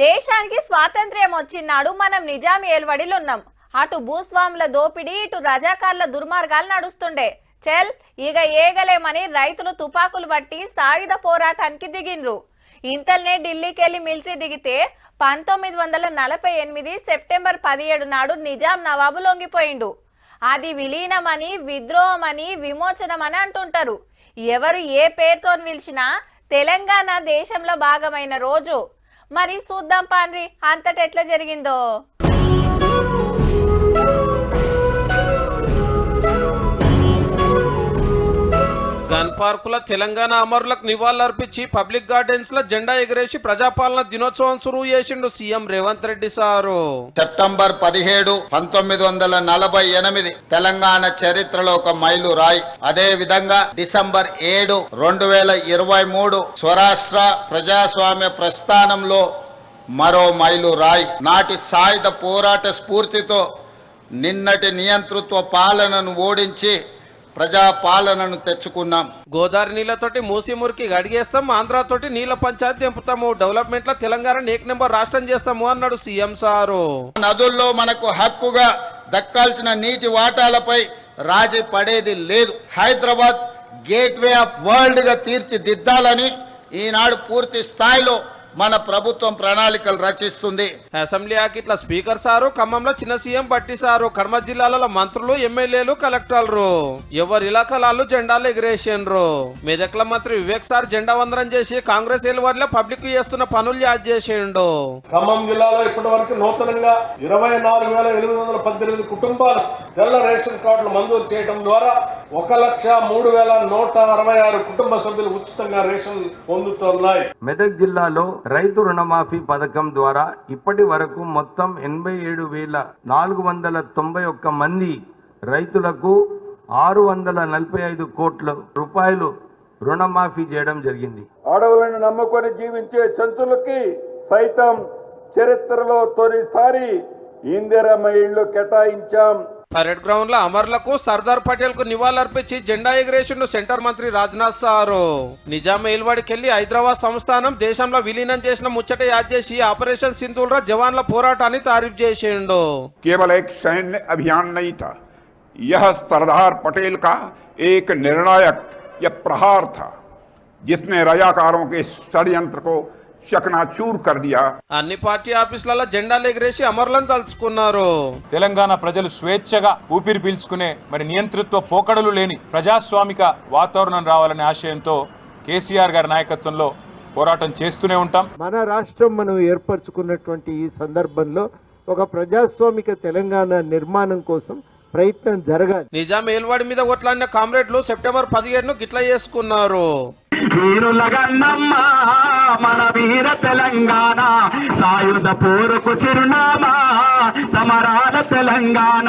దేశానికి స్వాతంత్ర్యం వచ్చినాడు మనం నిజాం ఏల్వడిలో ఉన్నాం. అటు భూస్వాముల దోపిడీ, ఇటు రజాకార్ల దుర్మార్గాలు నడుస్తుండే. చెల్ ఇక ఏగలేమని రైతులు తుపాకులు పట్టి సాయుధ పోరాటానికి దిగిండ్రు. ఇంతల్నే ఢిల్లీకి వెళ్లి మిలిటరీ దిగితే 1948 సెప్టెంబర్ 17 నాడు నిజాం నవాబు లొంగిపోయిండు. అది విలీనమని, విద్రోహమని, విమోచనమని అంటుంటారు. ఎవరు ఏ పేరుతో పిలిచినా తెలంగాణ దేశంలో భాగమైన రోజు. మరి చూద్దాం పాండ్రి అంతట ఎట్లా జరిగిందో. గన్ పార్కుల తెలంగాణ అమరులకు నివాళులర్పించి పబ్లిక్ గార్డెన్స్ లో జెండా ఎగరేసి ప్రజాపాలన దినోత్సవం సురువు చేసిండు CM Revanth Reddy sir. September 17, 1948 Telangana చరిత్రలో ఒక మైలు రాయి. అదే విధంగా డిసెంబర్ 7, 2023 స్వరాష్ట్ర ప్రజాస్వామ్య ప్రస్థానంలో మరో మైలు రాయి. నాటి సాయుధ పోరాట స్ఫూర్తితో నిన్నటి నియంతృత్వ పాలనను ఓడించి ప్రజా పాలనను తెచ్చుకున్నాం. గోదావరి నీళ్లతోటి మూసి మురికి గడిగేస్తాం, ఆంధ్రతోటి నీళ్ల పంచాయతీ దింపుతాము, డెవలప్మెంట్ లో తెలంగాణ ఏక నెంబర్ రాష్ట్రం చేస్తాము అన్నాడు సీఎం సారు. నదుల్లో మనకు హక్కుగా దక్కాల్సిన నీటి వాటాలపై రాజీ పడేది లేదు. హైదరాబాద్ గేట్వే ఆఫ్ వరల్డ్ గా తీర్చిదిద్దాలని ఈనాడు పూర్తి స్థాయిలో మన ప్రభుత్వం ప్రణాళికలు రచిస్తుంది. అసెంబ్లీ ఇట్లా స్పీకర్ సారు, ఖమ్మంలో చిన్న సీఎం బట్టి సారు, కడమ జిల్లాలలో మంత్రులు, ఎమ్మెల్యేలు, కలెక్టర్లు ఎవరి ఇలాకాలు జెండాలు ఎగిరేసిండ్రు. మెదక్ల మంత్రి వివేక్ సార్ జెండా వందనం చేసి కాంగ్రెస్ ఏలువారిలో పబ్లిక్ చేస్తున్న పనులు యాద్ చేసిండు. ఖమ్మం జిల్లాలో ఇప్పటి వరకు నూతనంగా 24,818 కుటుంబాలు తెల్ల రేషన్ కార్డులు మంజూరు చేయడం ద్వారా 1,03,166 కుటుంబ సభ్యులు ఉచితంగా రేషన్ పొందుతున్నాయి. మెదక్ జిల్లాలో రైతు రుణమాఫీ పథకం ద్వారా ఇప్పటి వరకు మొత్తం 87,491 మంది రైతులకు 645 కోట్ల రూపాయలు రుణమాఫీ చేయడం జరిగింది. అడవులను నమ్ముకొని జీవించే జంతువులకి సైతం చరిత్రలో తొలిసారి ఇందిరమ్మ ఇళ్లు కేటాయించాం. పరేడ్ గ్రౌండ్ లో అమరులకు సర్దార్ పటేల్ కు నివాళులర్పించి జెండా ఎగిరేసిండు సెంటర్ మంత్రి రాజ్నాథ్ సారు. నిజాం ఏల్వాడికెళ్లి హైదరాబాద్ సంస్థానం దేశంలో విలీనం చేసిన ముచ్చట యాద్ చేసి ఆపరేషన్ సింధూర్ జవాన్ల పోరాటాన్ని తారీఫ్ చేసిండు. కేవలం एक सैन्य अभियान नहीं था, यह सरदार पटेल का एक निर्णायक यह प्रहार था जिसने रजाकारों के षड्यंत्र को చకనాచూర్ కర్ దియా. అన్ని పార్టీ ఆఫీసులలో జెండాలు ఎగిరేసి అమరులను తలుచుకున్నారు. తెలంగాణ ప్రజలు స్వేచ్ఛగా ఊపిరి పీల్చుకునే మరి నియంతృత్వ పోకడలు లేని ప్రజాస్వామిక వాతావరణం రావాలనే ఆశయంతో కేసీఆర్ గారి నాయకత్వంలో పోరాటం చేస్తూనే ఉంటాం. మన రాష్ట్రం మనం ఏర్పరచుకున్నటువంటి ఈ సందర్భంలో ఒక ప్రజాస్వామిక తెలంగాణ నిర్మాణం కోసం ప్రయత్నం జరగాలి. నిజాం ఏల్వాడి మీద కొట్లాడిన కామ్రేడ్లు సెప్టెంబర్ 17 గిట్లా చేసుకున్నారు. మన వీర తెలంగాణ సాయుధ పోరుకు చిరునామా సమరాల తెలంగాణ.